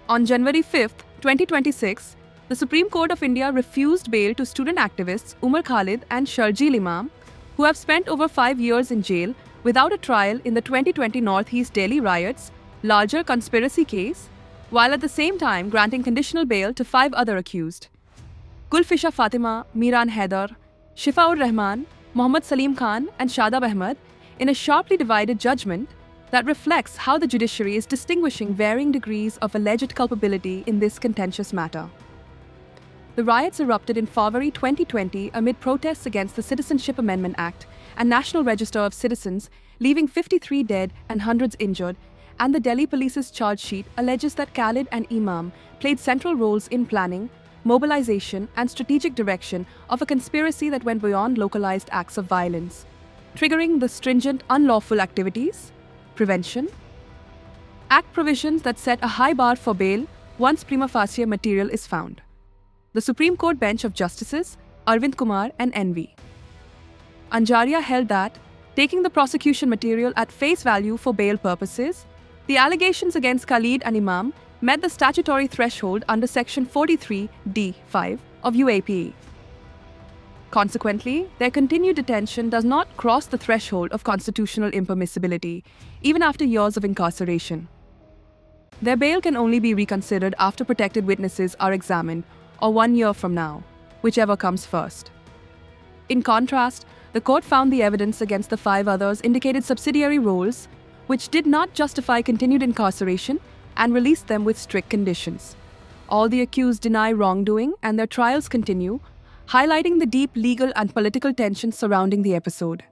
On January 5, 2026, the Supreme Court of India refused bail to student activists Umar Khalid and Sharjeel Imam, who have spent over 5 years in jail without a trial in the 2020 Northeast Delhi riots, larger conspiracy case, while at the same time granting conditional bail to 5 other accused. Gulfisha Fatima, Miran Haider, Shifaur Rahman, Mohammad Salim Khan, and Shadab Ahmed in a sharply divided judgment that reflects how the judiciary is distinguishing varying degrees of alleged culpability in this contentious matter. The riots erupted in February 2020 amid protests against the Citizenship Amendment Act and National Register of Citizens, leaving 53 dead and hundreds injured, and the Delhi police's charge sheet alleges that Khalid and Imam played central roles in planning, mobilization, and strategic direction of a conspiracy that went beyond localized acts of violence, triggering the stringent unlawful activities, prevention, Act provisions that set a high bar for bail once prima facie material is found. The Supreme Court bench of Justices Arvind Kumar and N.V. Anjaria held that, taking the prosecution material at face value for bail purposes, the allegations against Khalid and Imam met the statutory threshold under Section 43(d)(5) of UAPA. Consequently, their continued detention does not cross the threshold of constitutional impermissibility, even after years of incarceration. Their bail can only be reconsidered after protected witnesses are examined, or 1 year from now, whichever comes first. In contrast, the court found the evidence against the 5 others indicated subsidiary roles, which did not justify continued incarceration, and released them with strict conditions. All the accused deny wrongdoing, and their trials continue, highlighting the deep legal and political tensions surrounding the episode.